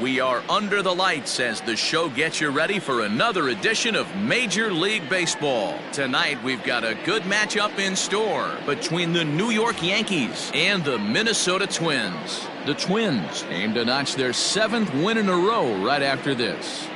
We are under the lights as the show gets you ready for another edition of Major League Baseball. Tonight, we've got a good matchup in store between the New York Yankees and the Minnesota Twins. The Twins aim to notch their 7th win in a row right after this.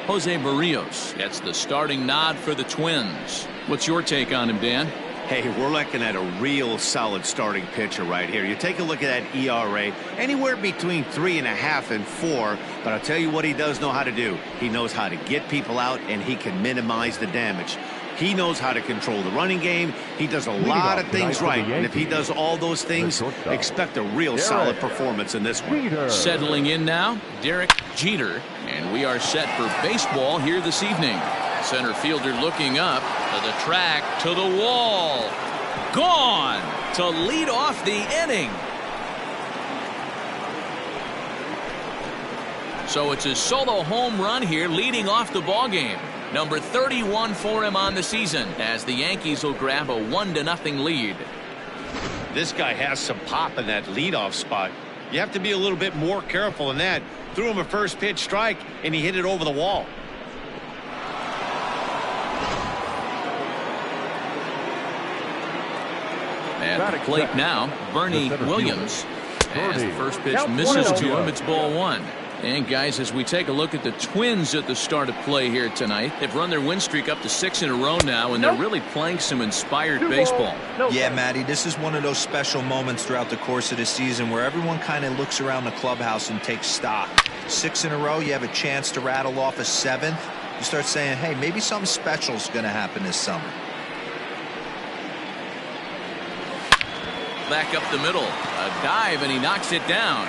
Jose Barrios gets the starting nod for the Twins. What's your take on him, Dan? Hey, we're looking at a real solid starting pitcher right here. You take a look at that ERA, anywhere between 3.5 and 4. But I'll tell you what he does know how to do. He knows how to get people out, and he can minimize the damage. He knows how to control the running game. He does a lot of things right. And if he does all those things, expect a real solid performance in this one. Settling in now, Derek Jeter. And we are set for baseball here this evening. Center fielder looking up to the track, to the wall. Gone to lead off the inning. So it's a solo home run here leading off the ballgame. Number 31 for him on the season as the Yankees will grab a 1-0 lead. This guy has some pop in that leadoff spot. You have to be a little bit more careful in that. Threw him a first pitch strike and he hit it over the wall. At the plate now, Bernie Williams. As the first pitch misses to him, it's ball 1. And guys, as we take a look at the Twins at the start of play here tonight, they've run their win streak up to 6 in a row now, and they're really playing some inspired baseball. Yeah, Matty, this is one of those special moments throughout the course of the season where everyone kind of looks around the clubhouse and takes stock. 6 in a row, you have a chance to rattle off a 7th. You start saying, hey, maybe something special is going to happen this summer. Back up the middle, a dive, and he knocks it down.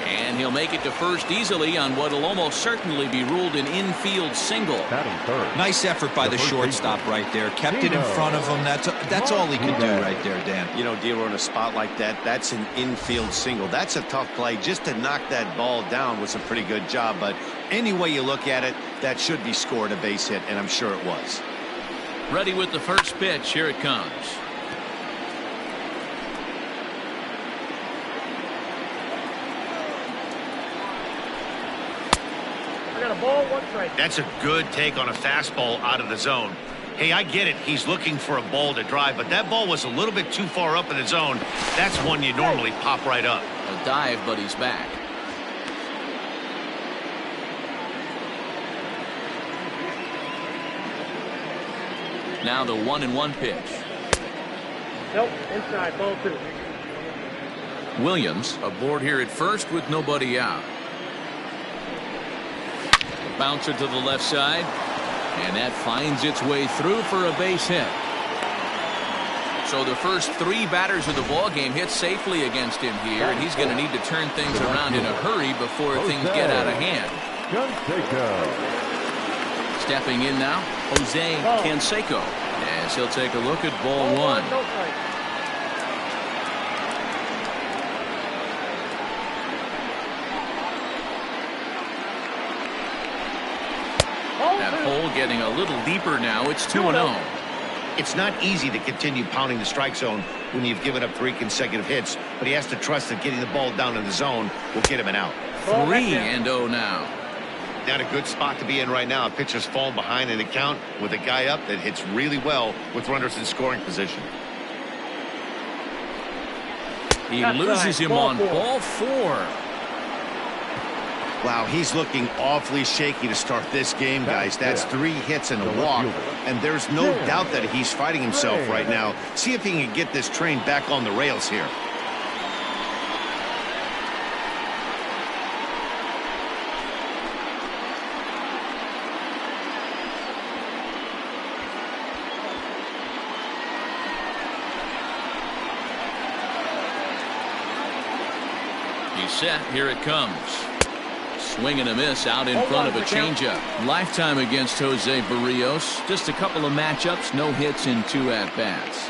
And he'll make it to first easily on what will almost certainly be ruled an infield single. Nice effort by the shortstop right there. Kept it in front of him. That's all he could do right there, Dan. You know, D'Lo, in a spot like that, that's an infield single. That's a tough play. Just to knock that ball down was a pretty good job. But any way you look at it, that should be scored a base hit, and I'm sure it was. Ready with the first pitch. Here it comes. That's a good take on a fastball out of the zone. Hey, I get it. He's looking for a ball to drive, but that ball was a little bit too far up in the zone. That's one you normally pop right up. A dive, but he's back. Now the 1-1 pitch. Nope, inside, ball 2. Williams aboard here at first with nobody out. Bouncer to the left side, and that finds its way through for a base hit. So the first 3 batters of the ball game hit safely against him here, and he's going to need to turn things around in a hurry before things get out of hand. Stepping in now, Jose Canseco, as he'll take a look at ball 1. That hole getting a little deeper now. It's 2-0. It's not easy to continue pounding the strike zone when you've given up 3 consecutive hits, but he has to trust that getting the ball down in the zone will get him an out. 3-0 now. Not a good spot to be in right now. A pitcher's falling behind in the count with a guy up that hits really well with runners in scoring position. He loses him on ball 4. Wow, he's looking awfully shaky to start this game, guys. That's 3 hits and a walk, and there's no doubt that he's fighting himself right now. See if he can get this train back on the rails here. He's set. Here it comes. Swing and a miss out in front of a changeup. Lifetime against Jose Barrios. Just a couple of matchups, no hits in 2 at-bats.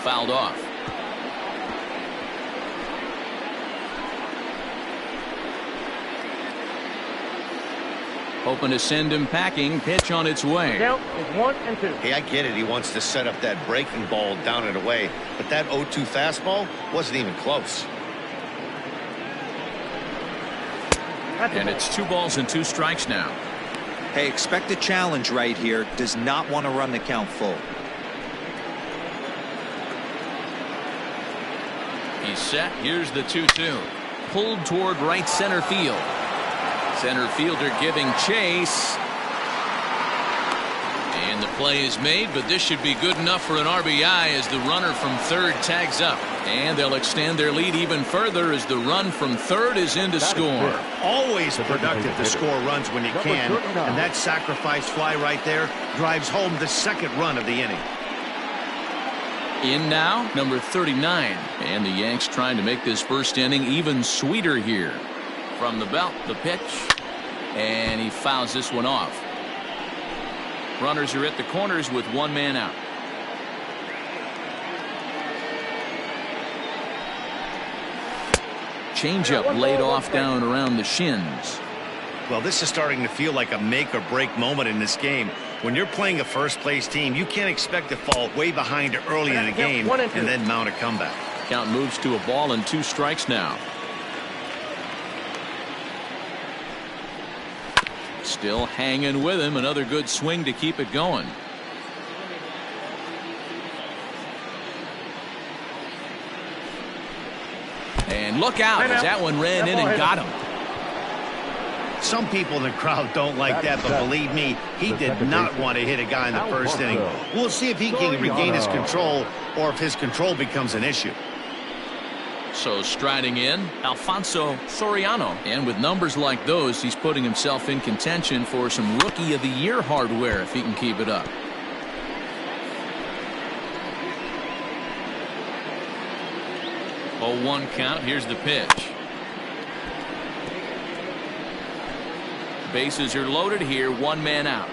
Fouled off. Hoping to send him packing. Pitch on its way. Count is 1-2. Hey, I get it. He wants to set up that breaking ball down and away. But that 0-2 fastball wasn't even close. And it's 2 balls and 2 strikes now. Hey, expect a challenge right here. Does not want to run the count full. He's set. Here's the 2-2. Pulled toward right center field. Center fielder giving chase. And the play is made, but this should be good enough for an RBI as the runner from third tags up. And they'll extend their lead even further as the run from third is in to score. Always productive to score runs when you can. And that sacrifice fly right there drives home the second run of the inning. In now, number 39. And the Yanks trying to make this first inning even sweeter here. From the belt, the pitch. And he fouls this one off. Runners are at the corners with 1 man out. Changeup laid off down around the shins. Well, this is starting to feel like a make or break moment in this game. When you're playing a first place team, you can't expect to fall way behind early in the game and then mount a comeback. Count moves to a ball and 2 strikes now. Still hanging with him. Another good swing to keep it going. And look out as that one ran in and got him. Some people in the crowd don't like that, but believe me, he did not want to hit a guy in the first inning. We'll see if he can regain his control or if his control becomes an issue. So striding in, Alfonso Soriano. And with numbers like those, he's putting himself in contention for some Rookie of the Year hardware if he can keep it up. Oh, 1 count. Here's the pitch. Bases are loaded here. 1 man out.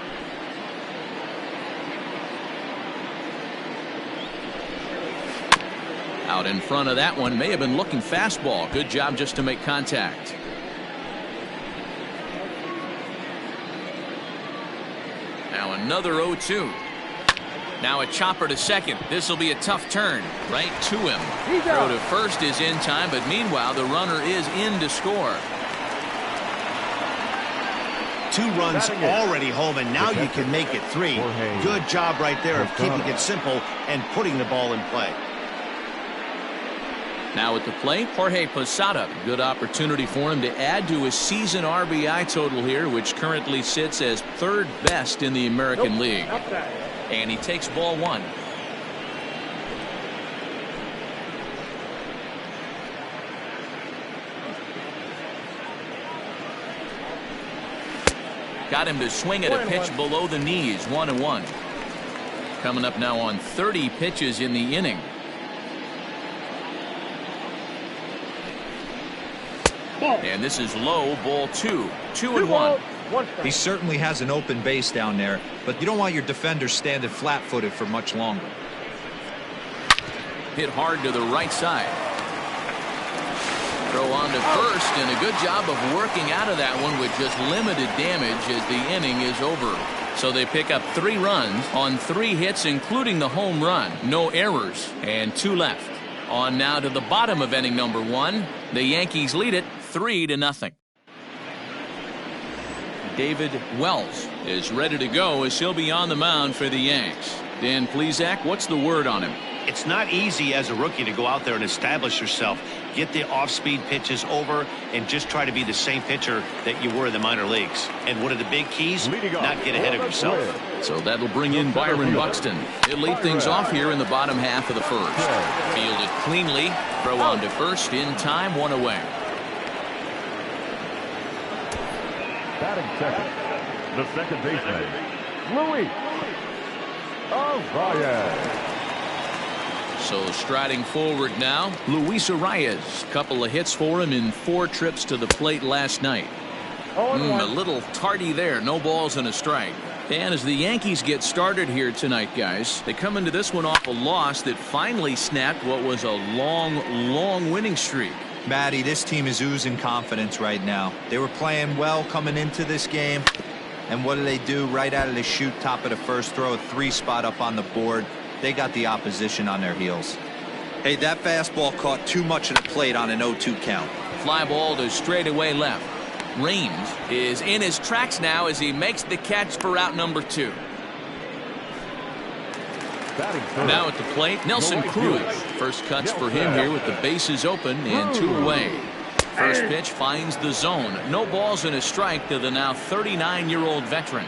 Out in front of that one. May have been looking fastball. Good job just to make contact. Now another 0-2. Now a chopper to second. This will be a tough turn. Right to him. Throw to first is in time, but meanwhile the runner is in to score. 2 runs already home, and now you can make it 3. Good job right there of keeping it simple and putting the ball in play. Now at the plate, Jorge Posada. Good opportunity for him to add to his season RBI total here, which currently sits as 3rd best in the American League. And he takes ball 1. Got him to swing at a pitch below the knees. 1-1. Coming up now on 30 pitches in the inning. And this is low, ball 2. 2-1. He certainly has an open base down there, but you don't want your defender standing flat-footed for much longer. Hit hard to the right side. Throw on to first, and a good job of working out of that one with just limited damage as the inning is over. So they pick up 3 runs on 3 hits, including the home run. No errors, and 2 left. On now to the bottom of inning number 1. The Yankees lead it 3-0. David Wells is ready to go as he'll be on the mound for the Yanks. Dan Plesac, what's the word on him? It's not easy as a rookie to go out there and establish yourself, get the off-speed pitches over, and just try to be the same pitcher that you were in the minor leagues. And one of the big keys, not get ahead of yourself. So that'll bring in Byron Buxton. He'll lead things off here in the bottom half of the first. Fielded cleanly. Throw on to first in time. 1 away. Batting second, the second baseman, Luis Arias. So striding forward now, Luis Arias. Couple of hits for him in 4 trips to the plate last night. A little tardy there. No balls and a strike. And as the Yankees get started here tonight, guys, they come into this one off a loss that finally snapped what was a long winning streak. Matty, this team is oozing confidence right now. They were playing well coming into this game. And what do? Right out of the chute, top of the first, throw a 3-spot up on the board. They got the opposition on their heels. Hey, that fastball caught too much of the plate on an 0-2 count. Fly ball to straightaway left. Raines is in his tracks now as he makes the catch for out number 2. Now at the plate, Nelson Cruz. First cuts for him here with the bases open and 2 away. First pitch finds the zone. No balls and a strike to the now 39-year-old veteran.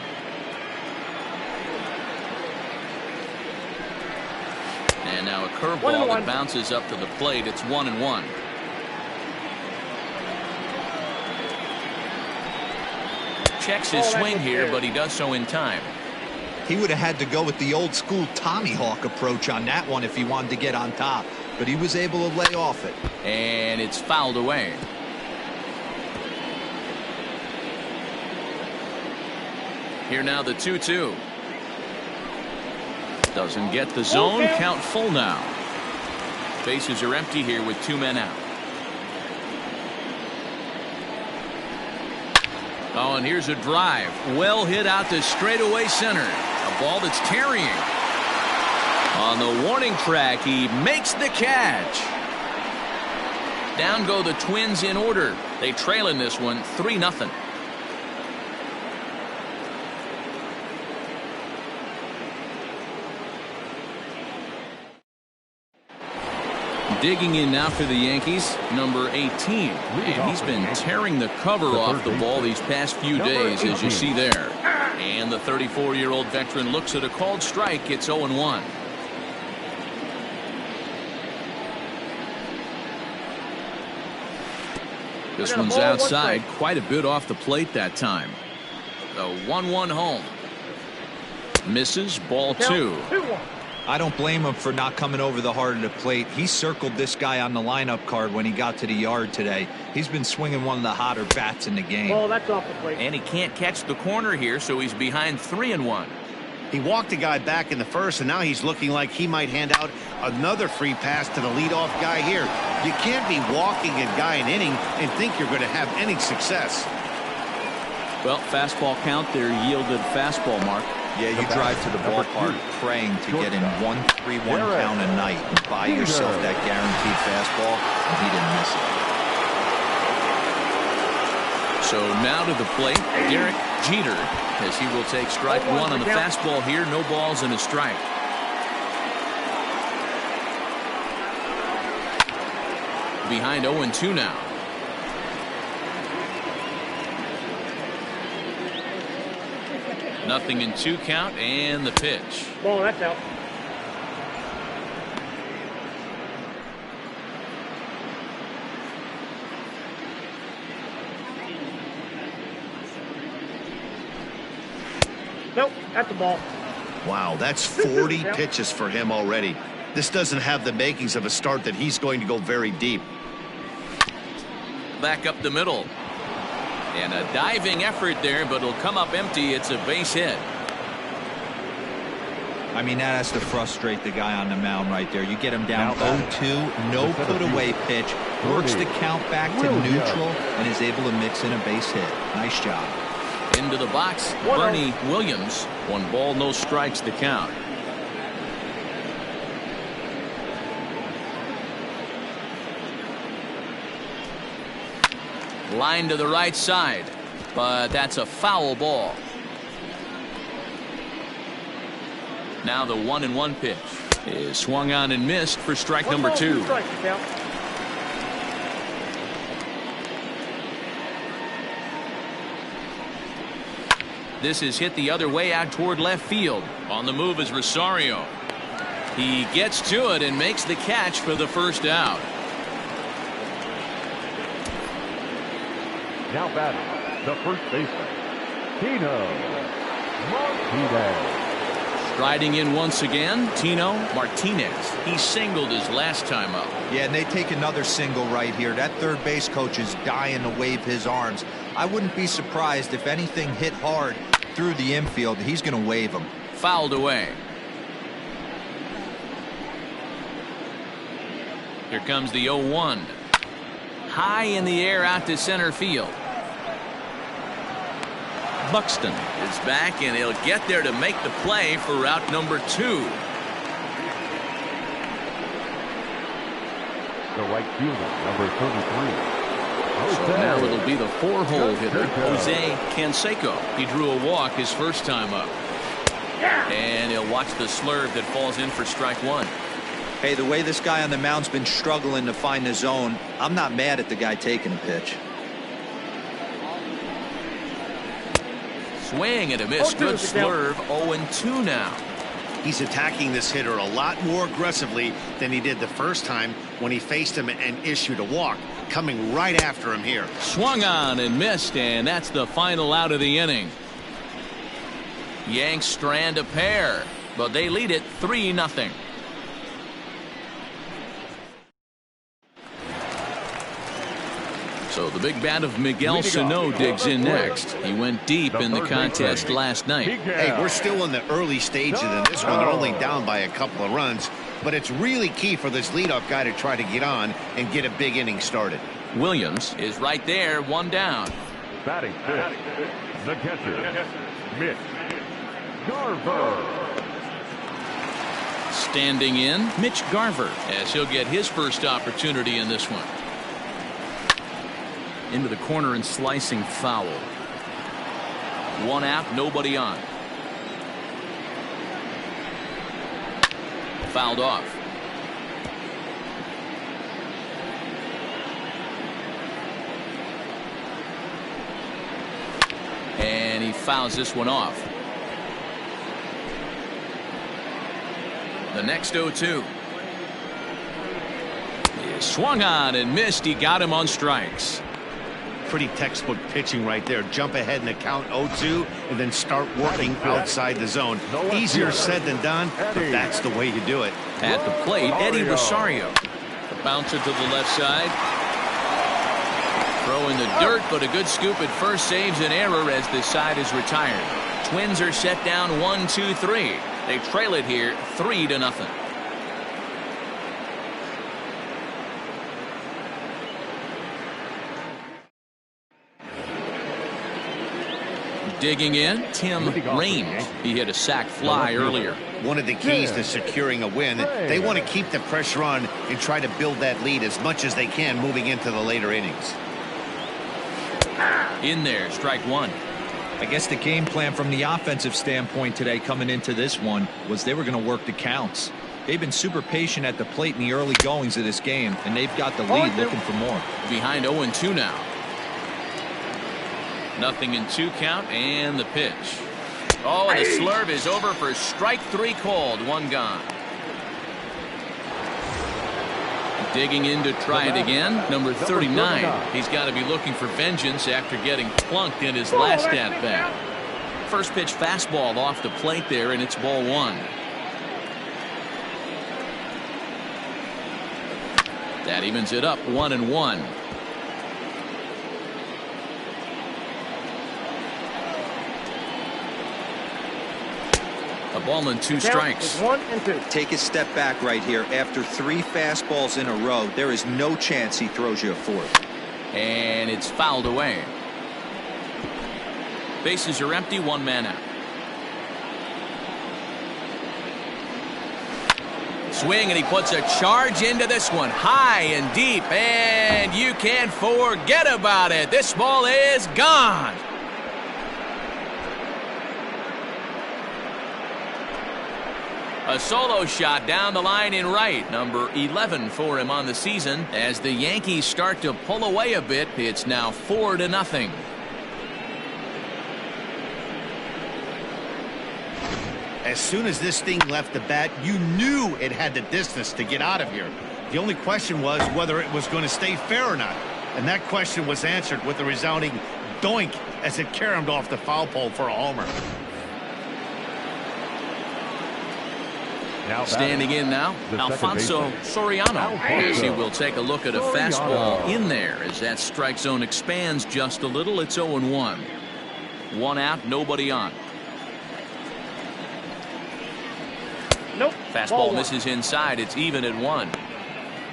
And now a curveball that bounces up to the plate. It's 1-1. Checks his swing here, but he does so in time. He would have had to go with the old school Tommy Hawk approach on that one if he wanted to get on top, but he was able to lay off it. And it's fouled away. Here now the 2-2. Doesn't get the zone. Count full now. Bases are empty here with 2 men out. Oh, and here's a drive. Well hit out to straightaway center. A ball that's carrying. On the warning track, he makes the catch. Down go the Twins in order. They trail in this one 3-0. Digging in now for the Yankees, number 18. And he's been tearing the cover off the ball these past few days, as you see there. And the 34-year-old veteran looks at a called strike. It's 0-1. This one's outside, quite a bit off the plate that time. The 1-1 home. Misses, ball 2. I don't blame him for not coming over the heart of the plate. He circled this guy on the lineup card when he got to the yard today. He's been swinging one of the hotter bats in the game. Oh, that's off the plate. And he can't catch the corner here, so he's behind 3-1. He walked a guy back in the first, and now he's looking like he might hand out another free pass to the leadoff guy here. You can't be walking a guy an inning and think you're going to have any success. Well, fastball count, their yielded fastball mark. Yeah, you drive to the ballpark praying to get in 1-3-1 count a night and buy yourself that guaranteed fastball, and he didn't miss it. So now to the plate, Derek Jeter, as he will take strike 1 on the fastball here. No balls and a strike. Behind 0-2 now. Nothing in 2 count, and the pitch. Ball, that's out. Nope, that's the ball. Wow, that's 40 pitches for him already. This doesn't have the makings of a start that he's going to go very deep. Back up the middle. And a diving effort there, but it'll come up empty. It's a base hit. I mean, that has to frustrate the guy on the mound right there. You get him down 0-2, no put away pitch, works the count back to neutral, and is able to mix in a base hit. Nice job. Into the box, Bernie Williams. 1 ball, no strikes to count. Line to the right side, but that's a foul ball. Now the 1-1 pitch is swung on and missed for strike number 2. This is hit the other way out toward left field. On the move is Rosario. He gets to it and makes the catch for the first out. Now batting, the first baseman, Tino Martinez. Striding in once again, Tino Martinez. He singled his last time up. Yeah, and they take another single right here. That third base coach is dying to wave his arms. I wouldn't be surprised if anything hit hard through the infield. He's going to wave them. Fouled away. Here comes the 0-1. High in the air out to center field. Buxton is back, and he'll get there to make the play for route number 2. The right fielder, number 33. So now it'll be the 4-hole hitter, Jose Canseco. He drew a walk his first time up. And he'll watch the slurve that falls in for strike 1. Hey, the way this guy on the mound's been struggling to find the zone, I'm not mad at the guy taking a pitch. Swing and a miss. Good slurve. 0-2 now. He's attacking this hitter a lot more aggressively than he did the first time when he faced him and issued a walk. Coming right after him here. Swung on and missed, and that's the final out of the inning. Yanks strand a pair, but they lead it 3-0. So the big bat of Miguel Sano digs in next. He went deep in the contest last night. Hey, we're still in the early stages of this one. They're only down by a couple of runs, but it's really key for this leadoff guy to try to get on and get a big inning started. Williams is right there, 1 down. Batting fifth, the catcher, Mitch Garver. Standing in, Mitch Garver, as he'll get his first opportunity in this one. Into the corner and slicing foul. 1 out, nobody on. Fouled off. And he fouls this one off. The next 0-2. He swung on and missed. He got him on strikes. Pretty textbook pitching right there. Jump ahead in the count 0-2 and then start working outside the zone. Easier said than done, but that's the way you do it. At the plate, Eddie Rosario. The bouncer to the left side. Throw in the dirt, but a good scoop at first saves an error as this side is retired. Twins are set down 1-2-3. They trail it here 3-0. Digging in, Tim Raines. He hit a sac fly earlier. One of the keys to securing a win, they want to keep the pressure on and try to build that lead as much as they can moving into the later innings. In there, strike 1. I guess the game plan from the offensive standpoint today coming into this one was they were going to work the counts. They've been super patient at the plate in the early goings of this game, and they've got the lead looking for more. Behind 0-2 now. 0-2 count, and the pitch. Oh, and the slurve is over for strike 3 called. 1 gone. Digging in to try it again. Number 39. He's got to be looking for vengeance after getting plunked in his last at bat. First pitch fastball off the plate there, and it's ball 1. That evens it up 1-1. A ball and 2 strikes. 1-2. Take a step back right here. After 3 fastballs in a row, there is no chance he throws you a 4th. And it's fouled away. Bases are empty, 1 man out. Swing, and he puts a charge into this one. High and deep, and you can't forget about it. This ball is gone. A solo shot down the line in right. Number 11 for him on the season. As the Yankees start to pull away a bit, it's now 4-0. As soon as this thing left the bat, you knew it had the distance to get out of here. The only question was whether it was going to stay fair or not. And that question was answered with a resounding doink as it caromed off the foul pole for a homer. Standing in now, Alfonso Soriano, as he will take a look at a fastball in there as that strike zone expands just a little. It's 0-1. 1 out, nobody on. Nope. Fastball misses inside. It's even at 1.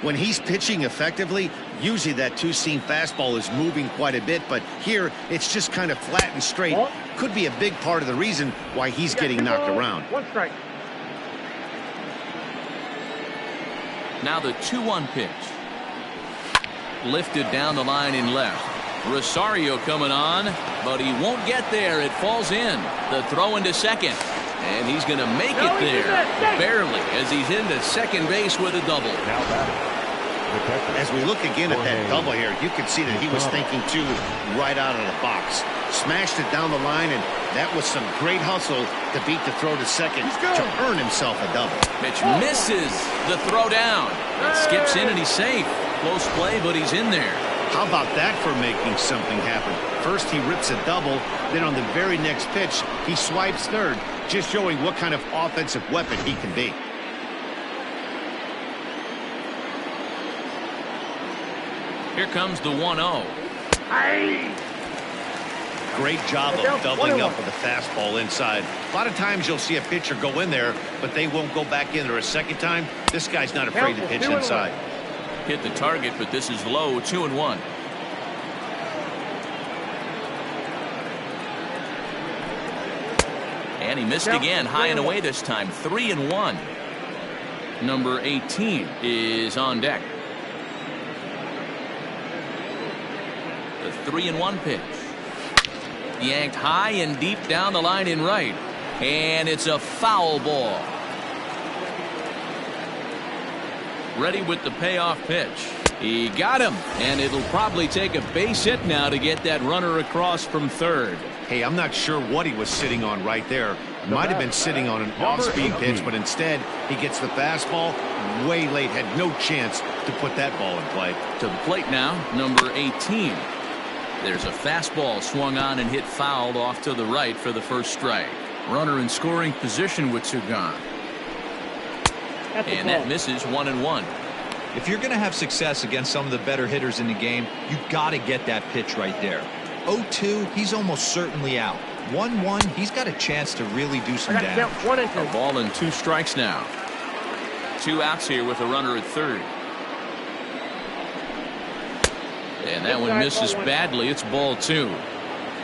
When he's pitching effectively, usually that two-seam fastball is moving quite a bit, but here it's just kind of flat and straight. Could be a big part of the reason why he's getting knocked around. 1 strike. Now the 2-1 pitch. Lifted down the line in left. Rosario coming on, but he won't get there. It falls in. The throw into second. And he's going to make it there. Barely, as he's into second base with a double. Now batting. As we look again at that double here, you can see that he was thinking too right out of the box. Smashed it down the line, and that was some great hustle to beat the throw to second to earn himself a double. Pitch misses the throw down. It skips in and he's safe. Close play, but he's in there. How about that for making something happen? First he rips a double, then on the very next pitch he swipes third, just showing what kind of offensive weapon he can be. Here comes the 1-0. Great job of doubling up with the fastball inside. A lot of times you'll see a pitcher go in there, but they won't go back in there a second time. This guy's not afraid to pitch inside. Hit the target, but this is low. 2-1. And he missed again, high and away this time. 3-1. Number 18 is on deck. The 3-1 pitch. Yanked high and deep down the line in right. And it's a foul ball. Ready with the payoff pitch. He got him, and it'll probably take a base hit now to get that runner across from third. Hey, I'm not sure what he was sitting on right there. Might have been sitting on an off-speed pitch, but instead he gets the fastball way late. Had no chance to put that ball in play. To the plate now, number 18. There's a fastball swung on and hit fouled off to the right for the first strike. Runner in scoring position with two gone. And that misses. 1-1. If you're going to have success against some of the better hitters in the game, you got to get that pitch right there. 0-2, he's almost certainly out. 1-1, he's got a chance to really do some damage. A ball and 2 strikes now. 2 outs here with a runner at third. And that one misses badly. It's ball 2.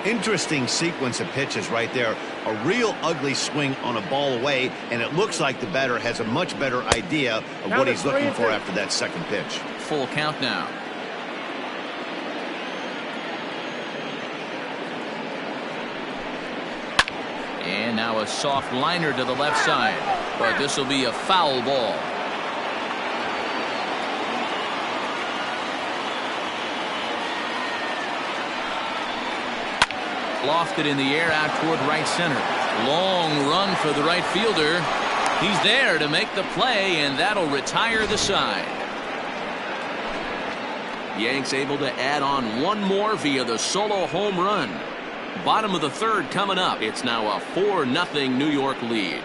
Interesting sequence of pitches right there. A real ugly swing on a ball away, and it looks like the batter has a much better idea of what he's looking for after that second pitch. Full count now. And now a soft liner to the left side, but this will be a foul ball. Lofted in the air out toward right center. Long run for the right fielder. He's there to make the play, and that'll retire the side. Yanks able to add on one more via the solo home run. Bottom of the third coming up. It's now a 4-0 New York lead.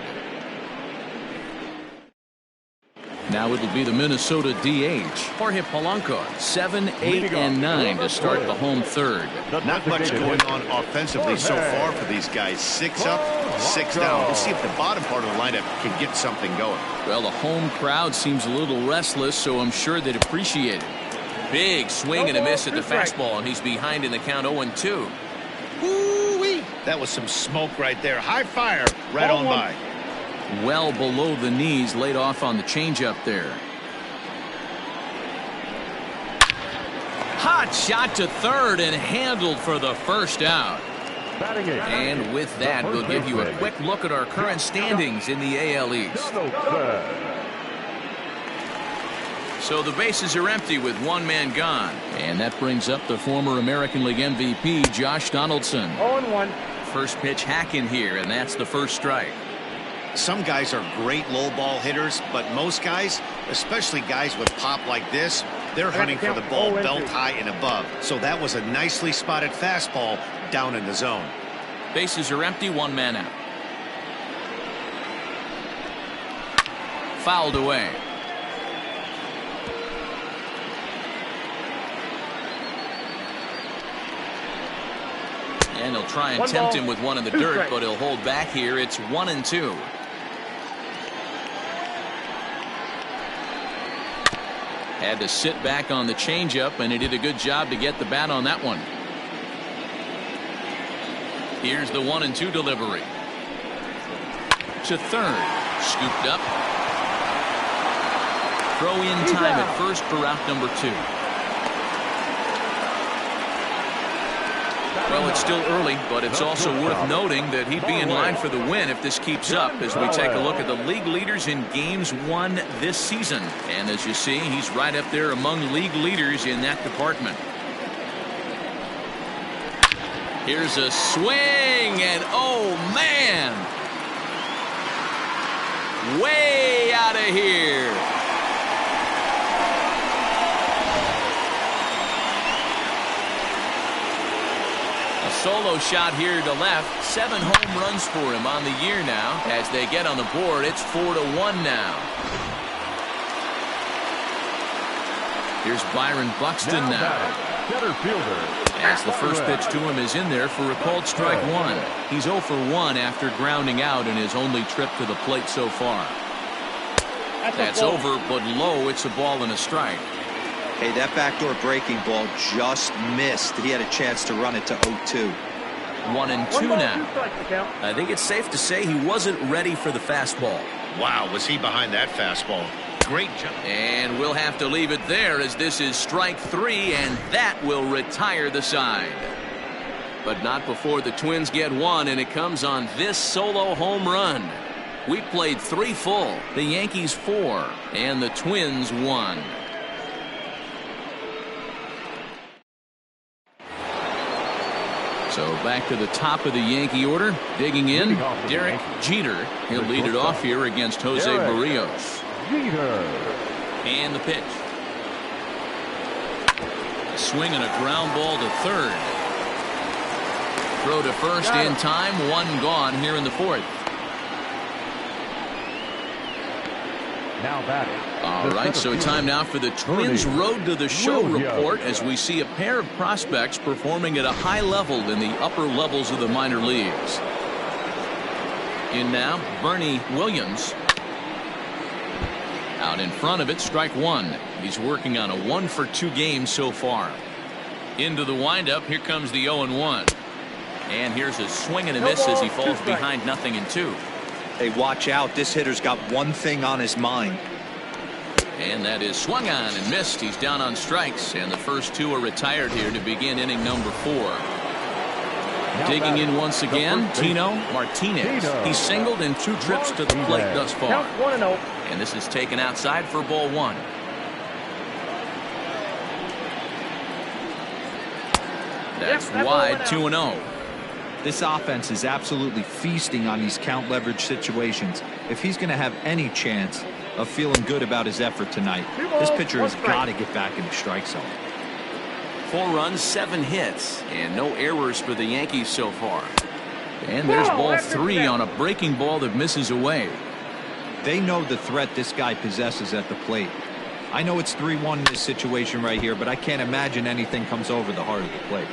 Now it'll be the Minnesota DH, Jorge Polanco. 7, 8, and 9 to start the home third. Not much going on offensively so far for these guys. 6 up, 6 down. We'll see if the bottom part of the lineup can get something going. Well, the home crowd seems a little restless, so I'm sure they'd appreciate it. Big swing and a miss at the fastball, and he's behind in the count 0-2. Woo-wee. That was some smoke right there. High fire right on by. Well below the knees, laid off on the changeup there. Hot shot to third and handled for the first out. And with that, we'll give you a quick look at our current standings in the AL East. So the bases are empty with one man gone. And that brings up the former American League MVP, Josh Donaldson. 0-1. First pitch hack in here, and that's the first strike. Some guys are great low ball hitters, but most guys, especially guys with pop like this, they're hunting for the ball belt high and above. So that was a nicely spotted fastball down in the zone. Bases are empty, one man out. Fouled away. And he'll try and tempt him with one in the dirt, but he'll hold back here. It's 1-2. Had to sit back on the changeup, and he did a good job to get the bat on that one. Here's the 1-2 delivery. To third. Scooped up. Throw in time at first for out number 2. Well, it's still early, but it's also worth noting that he'd be in line for the win if this keeps up as we take a look at the league leaders in games won this season. And as you see, he's right up there among league leaders in that department. Here's a swing, and oh man, way out of here. Solo shot here to left. 7 home runs for him on the year now. As they get on the board, it's 4-1 now. Here's Byron Buxton now. Center fielder. As the first pitch to him is in there for a called strike 1. He's 0 for 1 after grounding out in his only trip to the plate so far. That's over, but low. It's a ball and a strike. Hey, that backdoor breaking ball just missed. He had a chance to run it to 0-2. 1-2 now. I think it's safe to say he wasn't ready for the fastball. Wow, was he behind that fastball? Great job. And we'll have to leave it there as this is strike 3, and that will retire the side. But not before the Twins get one, and it comes on this solo home run. We played 3 full, the Yankees 4, and the Twins 1. So back to the top of the Yankee order. Digging in, Derek Jeter. He'll lead it off here against Jose Barrios. And the pitch. A swing and a ground ball to third. Throw to first in time. 1 gone here in the 4th. Now batting. All right, so time now for the Twins Road to the Show report as we see a pair of prospects performing at a high level in the upper levels of the minor leagues. In now, Bernie Williams. Out in front of it, strike 1. He's working on a 1 for 2 game so far. Into the windup, here comes the 0-1. And here's a swing and a miss as he falls behind 0-2. Hey, watch out. This hitter's got one thing on his mind. And that is swung on and missed. He's down on strikes, and the first 2 are retired here to begin inning number 4. Digging in once again, Tino Martinez. He's singled in 2 trips to the plate thus far. And this is taken outside for ball 1. That's wide, 2-0. This offense is absolutely feasting on these count leverage situations. If he's going to have any chance of feeling good about his effort tonight, this pitcher has got to get back in the strike zone. 4 runs, 7 hits, and no errors for the Yankees so far. And there's ball 3 on a breaking ball that misses away. They know the threat this guy possesses at the plate. I know it's 3-1 in this situation right here, but I can't imagine anything comes over the heart of the plate.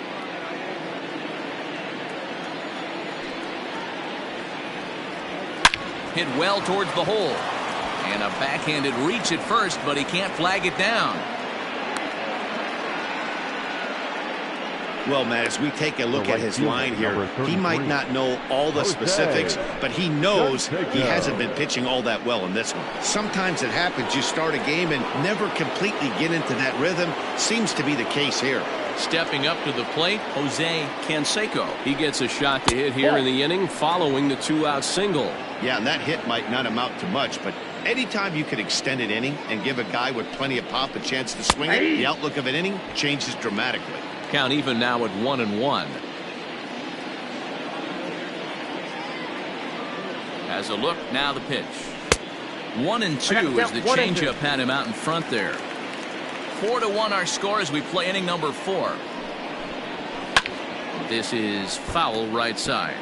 Hit well towards the hole. And a backhanded reach at first, but he can't flag it down. Well, Matt, as we take a look at his line here, he might not know all the specifics, but he knows he hasn't been pitching all that well in this one. Sometimes it happens. You start a game and never completely get into that rhythm. Seems to be the case here. Stepping up to the plate, Jose Canseco. He gets a shot to hit here in the inning following the 2-out single. Yeah, and that hit might not amount to much, but anytime you can extend an inning and give a guy with plenty of pop a chance to swing it, the outlook of an inning changes dramatically. Count even now at 1-1. Has a look, now the pitch. 1-2 as the changeup had him out in front there. 4-1 our score as we play inning number 4. This is foul right side.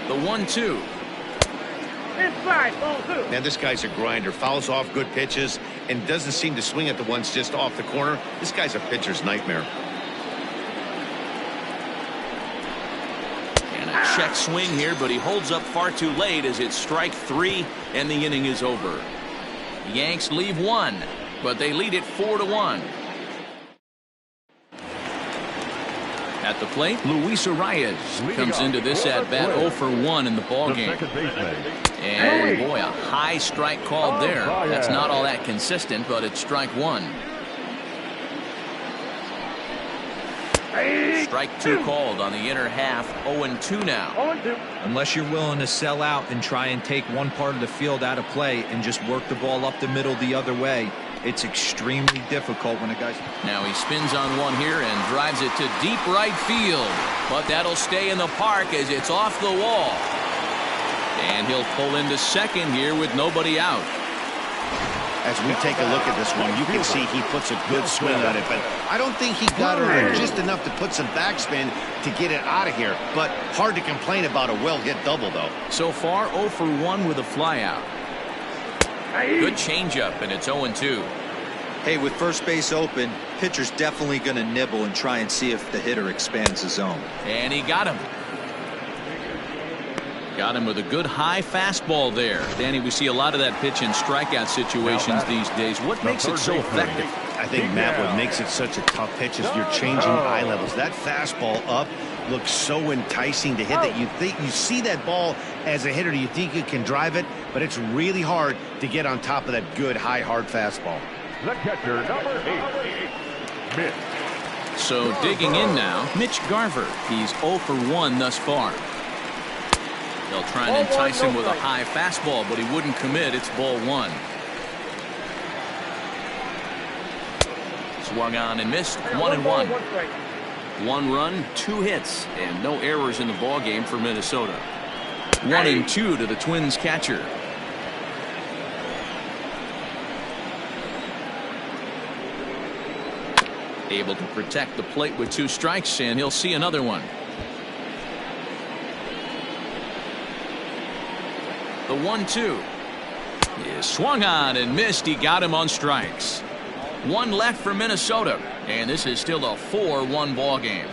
The 1-2. Inside, ball 2. Now this guy's a grinder, fouls off good pitches and doesn't seem to swing at the ones just off the corner. This guy's a pitcher's nightmare. And a check swing here, but he holds up far too late as it's strike 3 and the inning is over. Yanks leave 1, but they lead it 4-1. At the plate, Luis Arias comes into this at bat 0 for 1 in the ball game. And boy, a high strike called there. That's not all that consistent, but it's strike 1. Strike 2 called on the inner half. 0-2 now. Unless you're willing to sell out and try and take one part of the field out of play and just work the ball up the middle the other way, it's extremely difficult when a guy's... Now he spins on one here and drives it to deep right field. But that'll stay in the park as it's off the wall. And he'll pull into second here with nobody out. As we take a look at this one, you can see he puts a good swing on it, but I don't think he got it in just enough to put some backspin to get it out of here. But hard to complain about a well-hit double, though. So far, 0 for 1 with a flyout. Good changeup, and it's 0-2. Hey, with first base open, pitcher's definitely going to nibble and try and see if the hitter expands the zone. And he got him. Got him with a good high fastball there. Danny, we see a lot of that pitch in strikeout situations these days. What makes it so effective? I think, Matt, what makes it such a tough pitch is you're changing eye levels. That fastball up looks so enticing to hit that you see that ball as a hitter, you think you can drive it, but it's really hard to get on top of that good high hard fastball. The catcher, number 8, Mitch. So digging in now, Mitch Garver. He's 0 for 1 thus far. They'll try and entice him with a high fastball, but he wouldn't commit. It's ball 1. Swung on and missed. 1-1. 1 run, 2 hits, and no errors in the ball game for Minnesota. 1-2 to the Twins catcher. Able to protect the plate with 2 strikes, and he'll see another one. The 1-2 is swung on and missed. He got him on strikes. 1 left for Minnesota, and this is still a 4-1 ball game.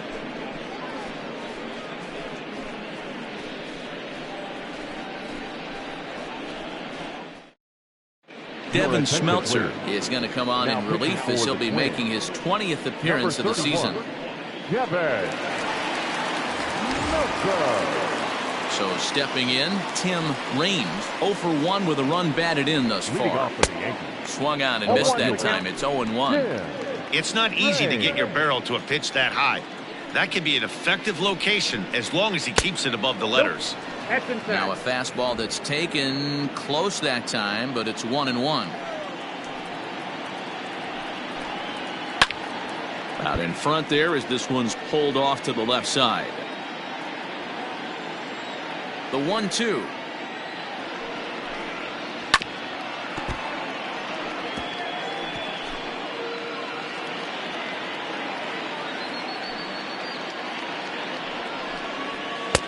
Devin Smeltzer is going to come on in relief as he'll be making his 20th appearance of the season. So stepping in, Tim Raines, 0 for 1 with a run batted in thus far. Swung on and missed that time. It's 0-1. It's not easy to get your barrel to a pitch that high. That can be an effective location as long as he keeps it above the letters. Now a fastball that's taken close that time, but it's 1-1. Out in front there as this one's pulled off to the left side. The 1-2.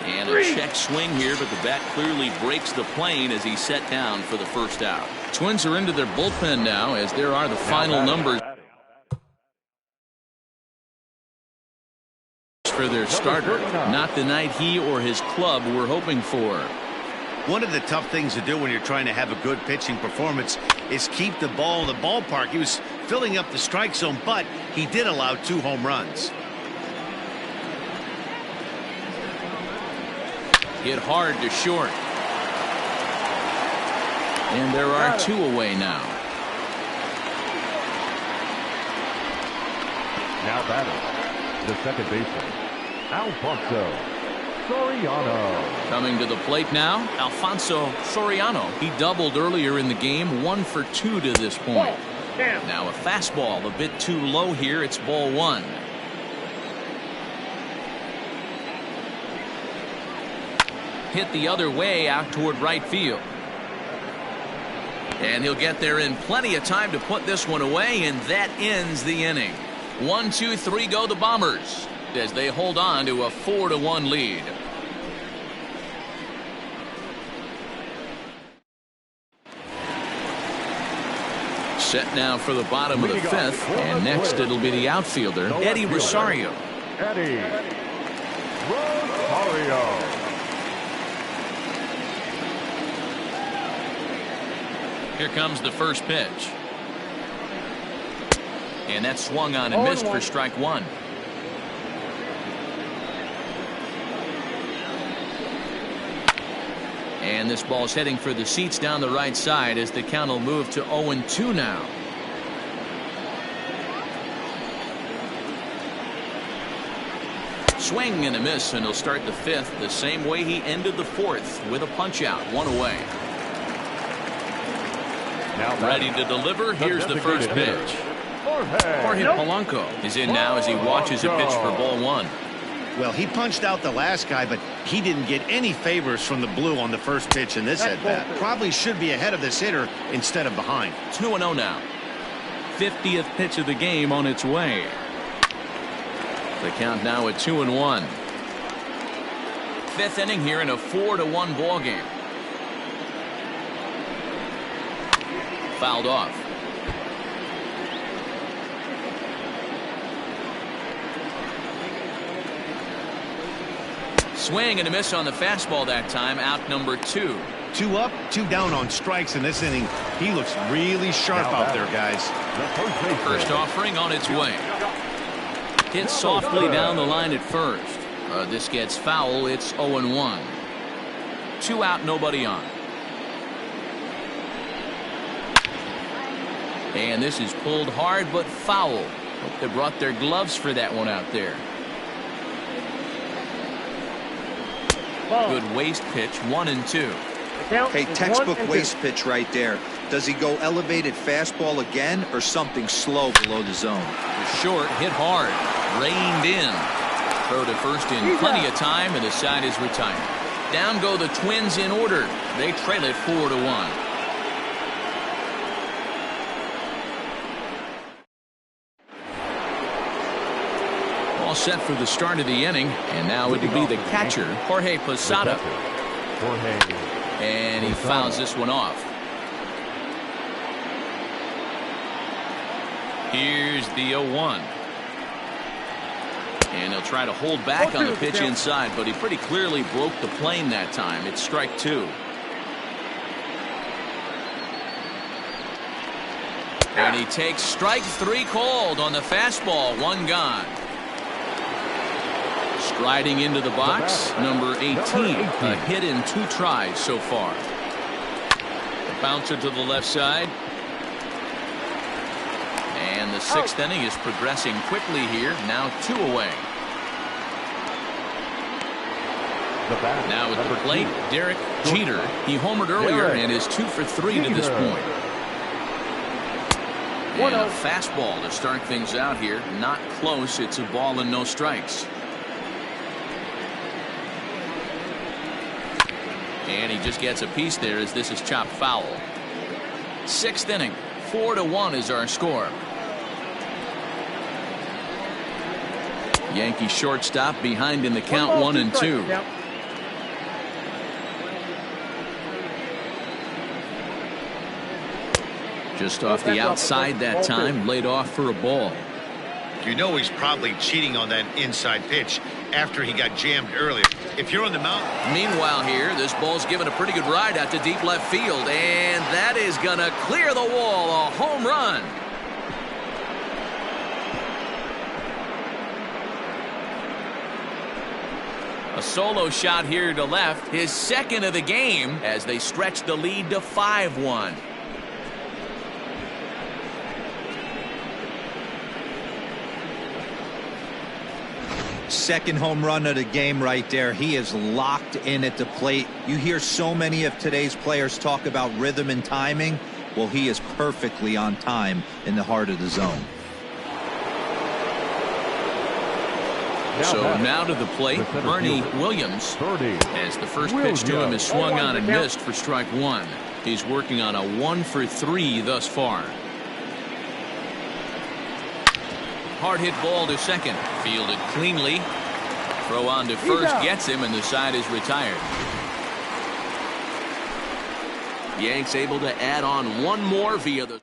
And a check swing here, but the bat clearly breaks the plane as he's set down for the first out. Twins are into their bullpen now as there are the final numbers for their starter. Not the night he or his club were hoping for. One of the tough things to do when you're trying to have a good pitching performance is keep the ball in the ballpark. He was filling up the strike zone, but he did allow 2 home runs. Hit hard to short. And there are 2 away now. Now batting, the second baseman, Alfonso Soriano. Coming to the plate now, Alfonso Soriano. He doubled earlier in the game, 1 for 2 to this point. Now a fastball a bit too low here. It's ball 1. Hit the other way out toward right field. And he'll get there in plenty of time to put this one away, and that ends the inning. 1, 2, 3 go the Bombers as they hold on to a 4-1 lead. Set now for the bottom of the 5th, and next it'll be the outfielder, Eddie Rosario. Eddie Rosario. Here comes the first pitch. And that swung on and missed for strike one. And this ball's heading for the seats down the right side as the count will move to 0-2 now. Swing and a miss, and he'll start the fifth the same way he ended the fourth, with a punch out, one away. Now ready to deliver. Here's the first pitch. Jorge Polanco is in now as he watches a pitch for ball one. Well, he punched out the last guy, but he didn't get any favors from the blue on the first pitch in this at-bat. Probably should be ahead of this hitter instead of behind. 2-0 now. 50th pitch of the game on its way. The count now at 2-1. Fifth inning here in a 4-1 ball game. Fouled off. Swing and a miss on the fastball that time. Out number 2. 2 up, 2 down on strikes in this inning. He looks really sharp out there, guys. First offering on its way. Hit softly down the line at first. This gets foul. It's 0-1. 2 out, nobody on. And this is pulled hard but foul. Hope they brought their gloves for that one out there. Good waste pitch, 1-2. Hey, textbook waste pitch right there. Does he go elevated fastball again or something slow below the zone? Short, hit hard, reined in. Throw to first in plenty of time, and the side is retired. Down go the Twins in order. They trail it 4-1. All set for the start of the inning, and now it'll be the catcher, Jorge Posada. And he fouls this one off. Here's the 0-1. And he'll try to hold back on the pitch inside, but he pretty clearly broke the plane that time. It's strike 2. And he takes strike 3 called on the fastball. 1 gone. Striding into the box, number 18. A hit in 2 tries so far. The bouncer to the left side. And the 6th inning is progressing quickly here. Now 2 away. Now at the plate, Derek Jeter. He homered earlier and is 2 for 3 to this point. And a fastball to start things out here. Not close. It's a ball and no strikes. And he just gets a piece there as this is chopped foul. 6th inning, 4-1 is our score. Yankee shortstop behind in the count, 1-2. Just off the outside that time, laid off for a ball. You know he's probably cheating on that inside pitch after he got jammed earlier. If you're on the mound. Meanwhile here, this ball's given a pretty good ride out to deep left field, and that is going to clear the wall. A home run. A solo shot here to left, his 2nd of the game as they stretch the lead to 5-1. Second home run of the game right there. He is locked in at the plate. You hear so many of today's players talk about rhythm and timing. Well, he is perfectly on time in the heart of the zone. So now to the plate, Bernie Williams, as the first pitch to him is swung on and missed for strike 1. He's working on a 1 for 3 thus far. Hard hit ball to second, fielded cleanly. Throw on to first gets him, and the side is retired. Yanks able to add on 1 more via the.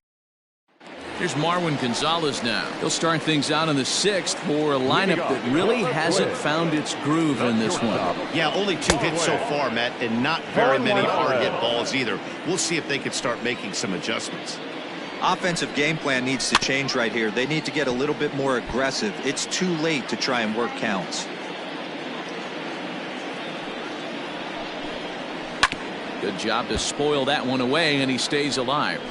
Here's Marwin Gonzalez now. He'll start things out in the 6th for a lineup that really hasn't found its groove in this one. Yeah, only 2 hits so far, Matt, and not very many hard hit balls either. We'll see if they can start making some adjustments. Offensive game plan needs to change right here. They need to get a little bit more aggressive. It's too late to try and work counts. Good job to spoil that one away, and he stays alive.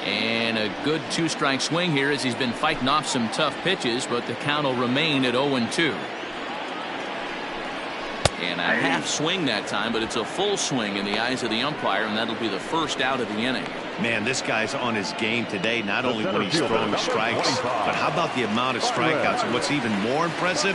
And a good 2-strike swing here as he's been fighting off some tough pitches, but the count will remain at 0-2. And a half swing that time, but it's a full swing in the eyes of the umpire, and that'll be the first out of the inning. Man, this guy's on his game today, not only when he's throwing strikes, but how about the amount of strikeouts? And what's even more impressive,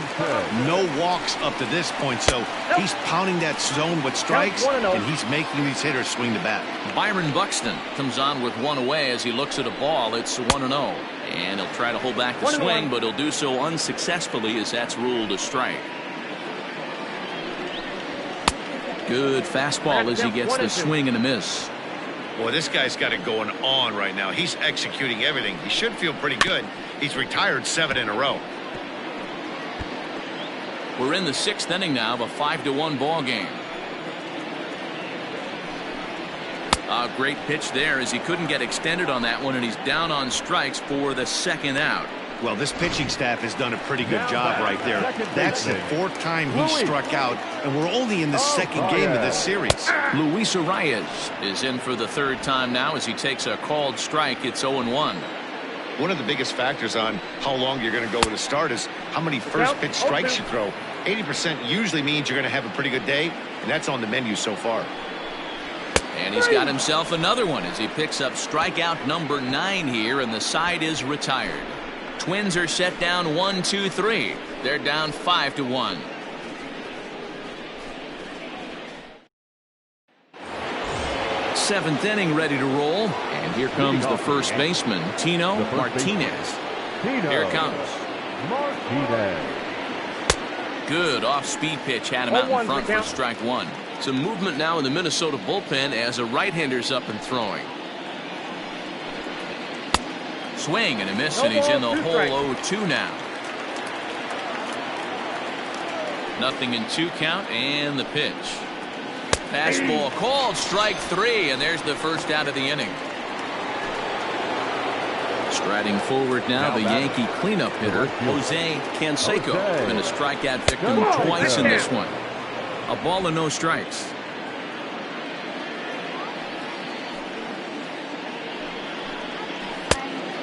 no walks up to this point. So he's pounding that zone with strikes, and he's making these hitters swing the bat. Byron Buxton comes on with 1 away as he looks at a ball. It's 1-0. And he'll try to hold back the swing, but he'll do so unsuccessfully as that's ruled a strike. Good fastball as he gets the swing and a miss. Boy, this guy's got it going on right now. He's executing everything. He should feel pretty good. He's retired 7 in a row. We're in the 6th inning now of a 5-1 ball game. A great pitch there as he couldn't get extended on that one, and he's down on strikes for the 2nd out. Well, this pitching staff has done a pretty good job right there. That's the 4th time he struck out, and we're only in the 2nd game of this series. Luis Arias is in for the 3rd time now as he takes a called strike. It's 0-1. One of the biggest factors on how long you're going to go with a start is how many first pitch strikes you throw. 80% usually means you're going to have a pretty good day, and that's on the menu so far. And he's got himself another one as he picks up strikeout number 9 here, and the side is retired. Twins are set down 1-2-3. They're down 5-1. Seventh inning ready to roll. And here comes the first baseman, Tino Martinez. Here it comes. Martinez. Good off-speed pitch had him out in front for strike 1. Some movement now in the Minnesota bullpen as a right-hander's up and throwing. Swing and a miss, and he's in the hole 0-2 now. Nothing in 2 count, and the pitch. Fastball called, strike 3, and there's the first out of the inning. Striding forward now, the Yankee cleanup hitter, Jose Canseco. Been a strikeout victim twice in this one. A ball and no strikes.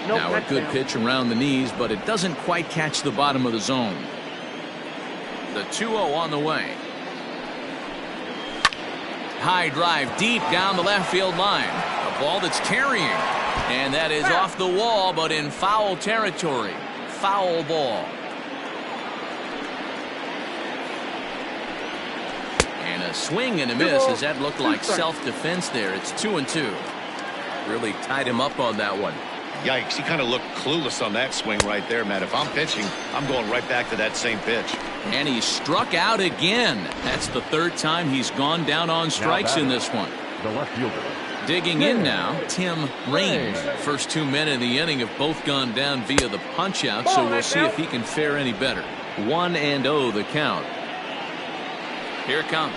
Now a good pitch around the knees, but it doesn't quite catch the bottom of the zone. The 2-0 on the way. High drive deep down the left field line. A ball that's carrying. And that is off the wall, but in foul territory. Foul ball. And a swing and a miss. Does that look like self-defense there? It's 2-2. Really tied him up on that one. Yikes, he kind of looked clueless on that swing right there, Matt. If I'm pitching, I'm going right back to that same pitch. And he struck out again. That's the 3rd time he's gone down on strikes in this one. The left fielder. Digging in now, Tim Raines. First 2 men in the inning have both gone down via the punch-out, so we'll see if he can fare any better. 1-0 the count. Here it comes.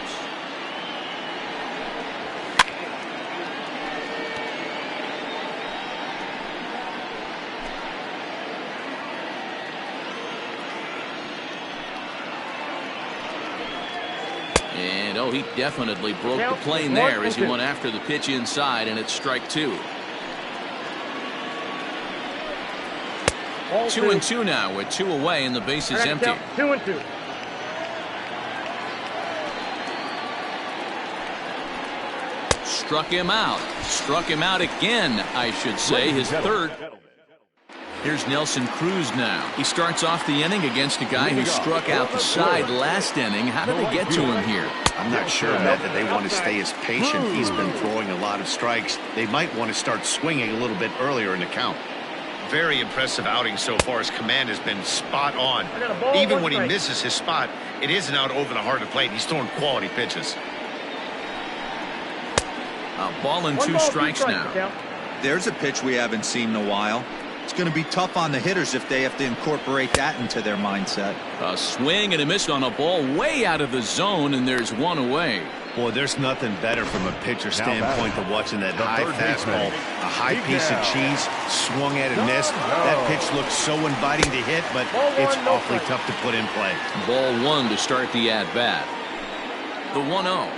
And he definitely broke the plane there as he went after the pitch inside, and it's strike 2. 2-2 now with 2 away and the base is empty. 2-2. Struck him out. Struck him out again, I should say. His 3rd. Here's Nelson Cruz now. He starts off the inning against a guy who struck out the side last inning. How did they get to him here? I'm not sure, Matt, that they want to stay as patient. He's been throwing a lot of strikes. They might want to start swinging a little bit earlier in the count. Very impressive outing so far. His command has been spot on. Even when he misses his spot, it isn't out over the heart of the plate. He's throwing quality pitches. A ball and 2 strikes now. There's a pitch we haven't seen in a while. It's going to be tough on the hitters if they have to incorporate that into their mindset. A swing and a miss on a ball way out of the zone, and there's one away. Boy, there's nothing better from a pitcher standpoint than watching that high fastball. A high piece of cheese, swung at and missed. That pitch looks so inviting to hit, but it's awfully tough to put in play. Ball 1 to start the at-bat. The 1-0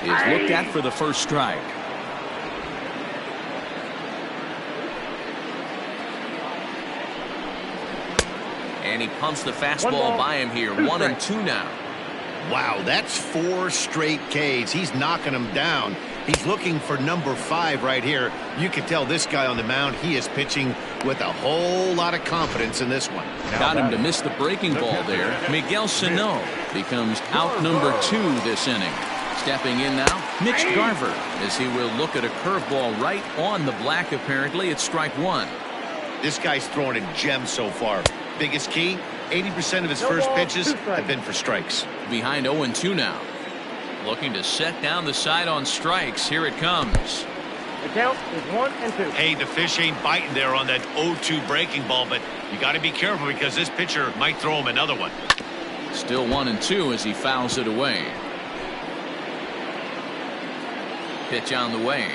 is looked at for the first strike. And he pumps the fastball by him here. 1-2 now. Wow, that's 4 straight Ks. He's knocking them down. He's looking for number 5 right here. You can tell this guy on the mound, he is pitching with a whole lot of confidence in this one. Got him to miss the breaking ball there. Miguel Sano becomes out number 2 this inning. Stepping in now, Mitch Garver, as he will look at a curveball right on the black. Apparently, it's strike 1. This guy's throwing a gem so far. Biggest key, 80% of his first pitches have been for strikes. Behind 0-2 now. Looking to set down the side on strikes. Here it comes. The count is 1-2. Hey, the fish ain't biting there on that 0-2 breaking ball, but you got to be careful because this pitcher might throw him another one. Still 1-2 as he fouls it away. Pitch on the way.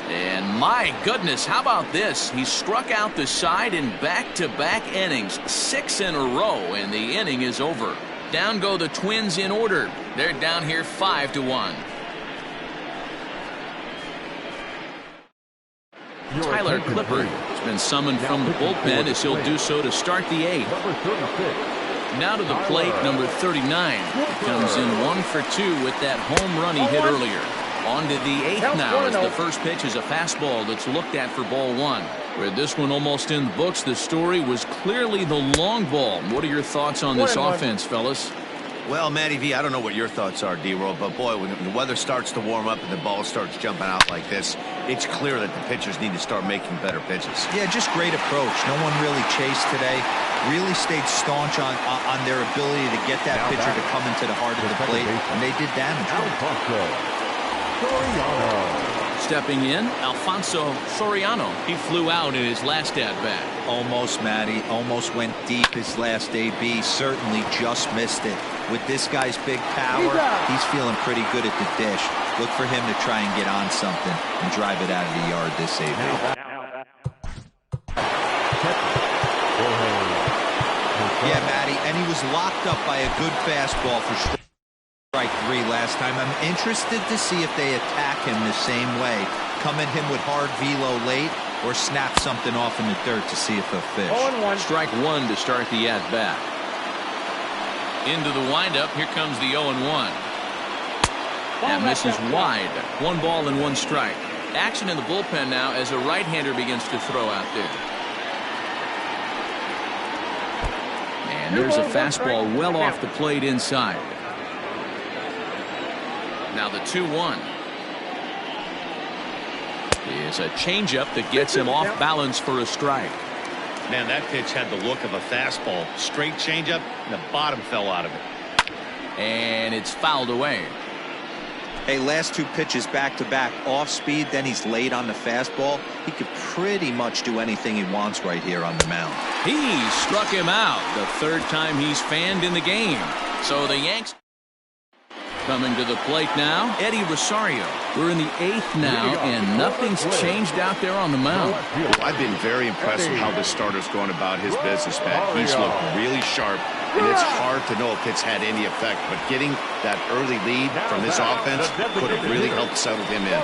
And my goodness, how about this? He struck out the side in back-to-back innings, 6 in a row, and the inning is over. Down go the Twins in order. They're down here 5-1. Tyler Clippard has been summoned from the bullpen as he'll do so to start the 8th. Now to the plate, number 39. Comes in 1 for 2 with that home run he hit earlier. On to the 8th now as the first pitch is a fastball that's looked at for ball 1. With this one almost in the books, the story was clearly the long ball. What are your thoughts on this offense, fellas? Well, Matty V, I don't know what your thoughts are, D-Roll, but boy, when the weather starts to warm up and the ball starts jumping out like this, it's clear that the pitchers need to start making better pitches. Yeah, just great approach. No one really chased today. Really stayed staunch on their ability to get that pitcher to come into the heart of the plate, and they did damage. Stepping in, Alfonso Soriano. He flew out in his last at-bat. Almost, Matty. Almost went deep his last AB. Certainly just missed it. With this guy's big power, he's feeling pretty good at the dish. Look for him to try and get on something and drive it out of the yard this AB. Yeah, Matty, and he was locked up by a good fastball for strike 3 last time. I'm interested to see if they attack him the same way. Come at him with hard velo late or snap something off in the dirt to see if he'll fish. Strike 1 to start the at-bat. Into the windup. Here comes the 0-1. That misses wide. 1 ball and 1 strike. Action in the bullpen now as a right-hander begins to throw out there. And there's a fastball well off the plate inside. Now the 2-1 is a changeup that gets him off balance for a strike. Man, that pitch had the look of a fastball. Straight changeup, and the bottom fell out of it. And it's fouled away. Hey, last 2 pitches back-to-back off speed, then he's late on the fastball. He could pretty much do anything he wants right here on the mound. He struck him out the 3rd time he's fanned in the game. So the Yanks coming to the plate now, Eddie Rosario. We're in the 8th now, and nothing's changed out there on the mound. Well, I've been very impressed with how this starter's going about his business, Matt. He's looked really sharp, and it's hard to know if it's had any effect, but getting that early lead from this offense could have really helped settle him in.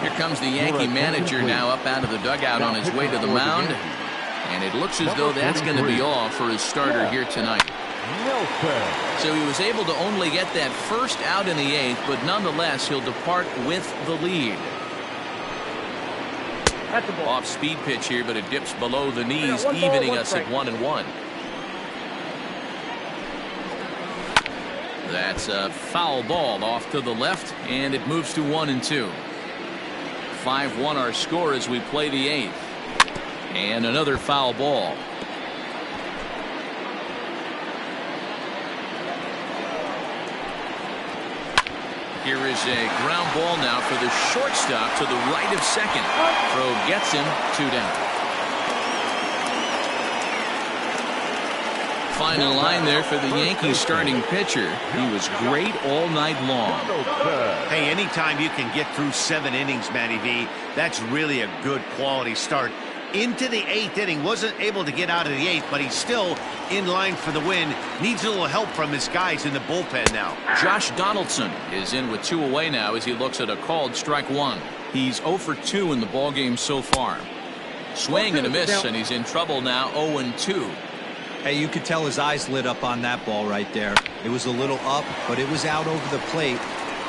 Here comes the Yankee manager now up out of the dugout on his way to the mound. And it looks as though that's going to be all for his starter here tonight. So he was able to only get that first out in the 8th, but nonetheless, he'll depart with the lead. Off-speed pitch here, but it dips below the knees, evening us at 1-1. That's a foul ball off to the left, and it moves to 1-2. 5-1 our score as we play the 8th. And another foul ball. Here is a ground ball now for the shortstop to the right of second. Throw gets him, 2 down. Final line there for the Yankees starting pitcher. He was great all night long. Hey, anytime you can get through 7 innings, Matty V, that's really a good quality start. Into the 8th inning, wasn't able to get out of the 8th, but he's still in line for the win. Needs a little help from his guys in the bullpen now. Josh Donaldson is in with 2 away now as he looks at a called strike 1. He's 0 for 2 in the ballgame so far. Swing and a miss, and he's in trouble now, 0-2. Hey, you could tell his eyes lit up on that ball right there. It was a little up, but it was out over the plate.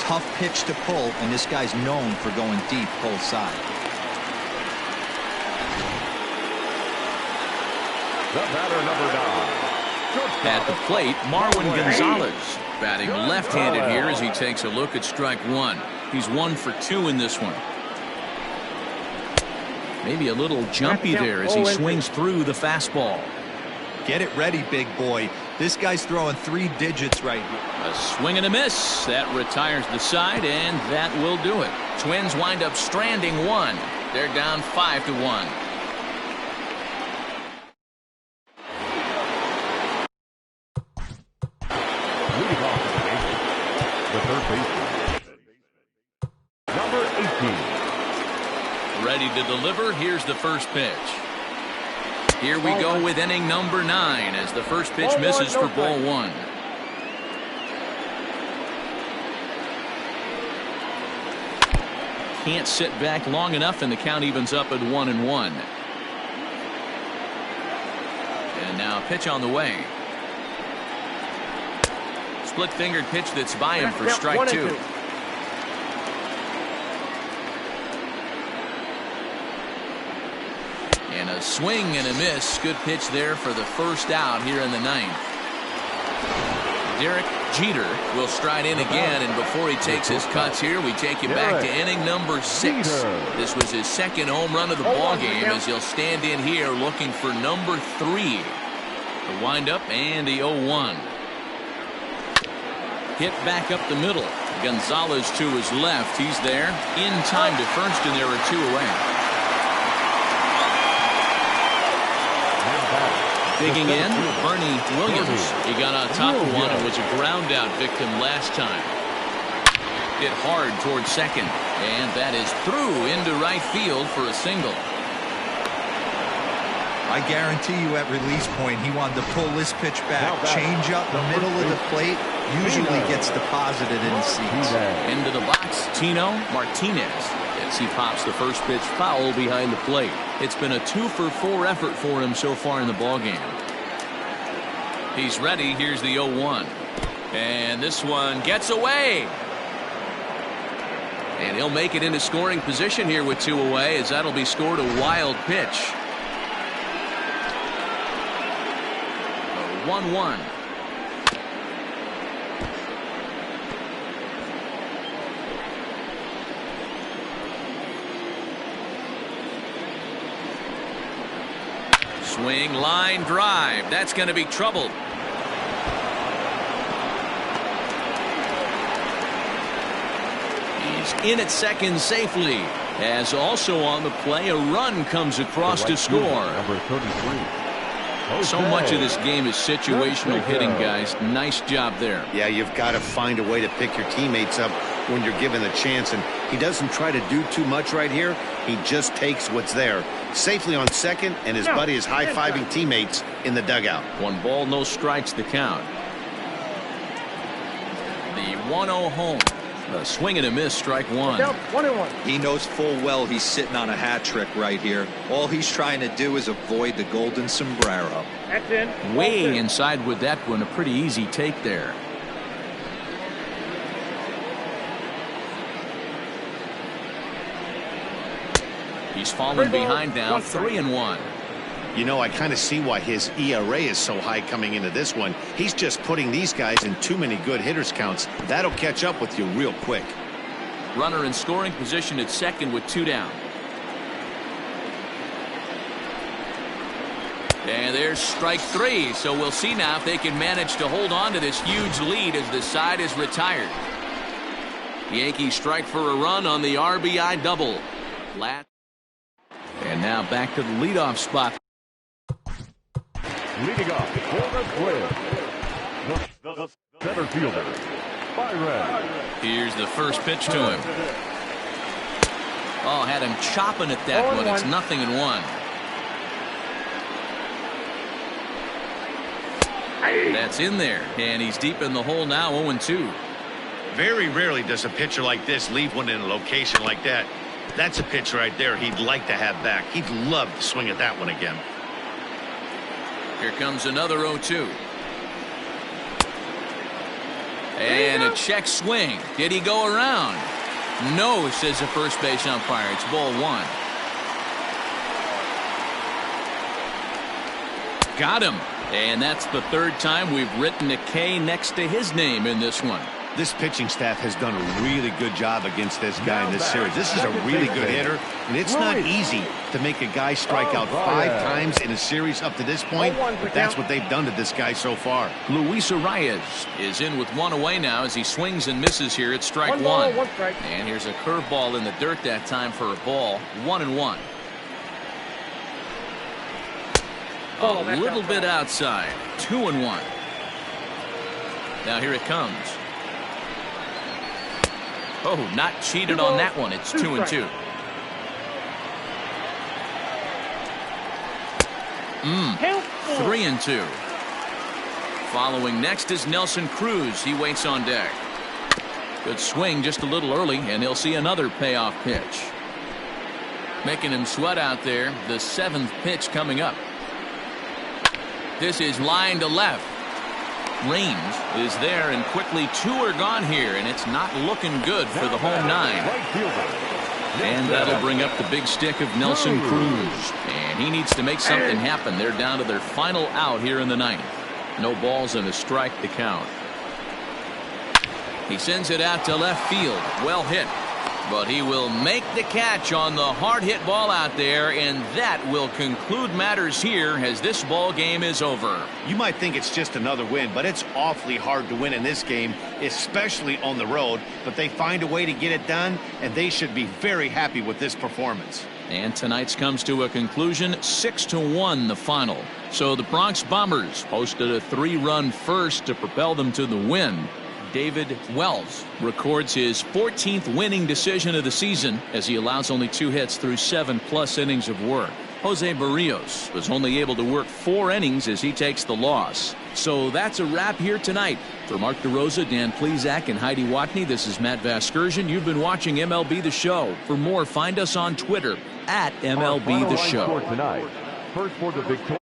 Tough pitch to pull, and this guy's known for going deep pull side. The batter, number 9. At the plate, Marwin Gonzalez batting left-handed here as he takes a look at strike 1. He's 1 for 2 in this one. Maybe a little jumpy there as he swings through the fastball. Get it ready, big boy. This guy's throwing 3 digits right here. A swing and a miss. That retires the side, and that will do it. Twins wind up stranding 1. They're down 5-1. Leading off the third baseman, number 18. Ready to deliver. Here's the first pitch. Here we go with inning number 9 as the first pitch misses for ball 1. Can't sit back long enough, and the count evens up at 1-1. And now a pitch on the way. Split-fingered pitch that's by him for strike 2. And a swing and a miss. Good pitch there for the first out here in the 9th. Derek Jeter will stride in again, and before he takes his cuts here, we take you back to inning number 6. This was his second home run of the ballgame as he'll stand in here looking for number 3. The windup and the 0-1. Hit back up the middle. Gonzalez to his left. He's there in time to first, and there are 2 away. Digging in, Bernie Williams. He got on top of one and was a ground out victim last time. Hit hard towards second, and that is through into right field for a single. I guarantee you at release point he wanted to pull this pitch back. Change up the middle of the plate usually gets deposited in the seats. Into the box, Tino Martinez. As he pops the first pitch foul behind the plate. It's been a 2-for-4 effort for him so far in the ballgame. He's ready. Here's the 0-1. And this one gets away. And he'll make it into scoring position here with 2 away, as that'll be scored a wild pitch. 1-1. Swing, line drive. That's going to be troubled. He's in at second safely. As also on the play, a run comes across to score. Number 33. So much of this game is situational hitting, guys. Nice job there. Yeah, you've got to find a way to pick your teammates up when you're given the chance, and he doesn't try to do too much right here. He just takes what's there. Safely on second, and his buddy is high-fiving teammates in the dugout. 1 ball, no strikes to count. The 1-0 home. A swing and a miss, strike 1. 1-1. He knows full well he's sitting on a hat trick right here. All he's trying to do is avoid the golden sombrero. That's in. Way inside with that one. A pretty easy take there. He's fallen behind now, 3-1. You know, I kind of see why his ERA is so high coming into this one. He's just putting these guys in too many good hitters counts. That'll catch up with you real quick. Runner in scoring position at second with 2 down. And there's strike 3, so we'll see now if they can manage to hold on to this huge lead as the side is retired. The Yankees strike for a run on the RBI double. And now back to the leadoff spot. Leading off for the Twins, the center fielder, Byron. Here's the first pitch to him. Oh, had him chopping at that one. It's 0-1. That's in there, and he's deep in the hole now, 0-2. Very rarely does a pitcher like this leave one in a location like that. That's a pitch right there he'd like to have back. He'd love to swing at that one again. Here comes another 0-2. And a check swing. Did he go around? No, says the first base umpire. It's ball 1. Got him. And that's the third time we've written a K next to his name in this one. This pitching staff has done a really good job against this guy in this series. This is a really good hitter, and it's not easy to make a guy strike out 5 times in a series up to this point, but that's what they've done to this guy so far. Luis Arias is in with 1 away now as he swings and misses here at strike 1. And here's a curveball in the dirt that time for a ball. 1-1. A little bit outside. 2-1. Now here it comes. Oh, not cheated on that one. It's 2-2. 3-2. Following next is Nelson Cruz. He waits on deck. Good swing just a little early, and he'll see another payoff pitch. Making him sweat out there. The 7th pitch coming up. This is line to left. Raines is there, and quickly 2 are gone here, and it's not looking good for the home 9. And that'll bring up the big stick of Nelson Cruz. And he needs to make something happen. They're down to their final out here in the 9th. No balls and a strike to count. He sends it out to left field. Well hit. But he will make the catch on the hard hit ball out there, and that will conclude matters here as this ball game is over. You might think it's just another win, but it's awfully hard to win in this game, especially on the road. But they find a way to get it done, and they should be very happy with this performance. And tonight's comes to a conclusion, 6-1 the final. So the Bronx Bombers posted a 3-run first to propel them to the win. David Wells records his 14th winning decision of the season as he allows only 2 hits through 7+ innings of work. Jose Barrios was only able to work 4 innings as he takes the loss. So that's a wrap here tonight. For Mark DeRosa, Dan Plesac, and Heidi Watney, this is Matt Vasgersian. You've been watching MLB The Show. For more, find us on Twitter at MLB The Show. Tonight, first for the victory.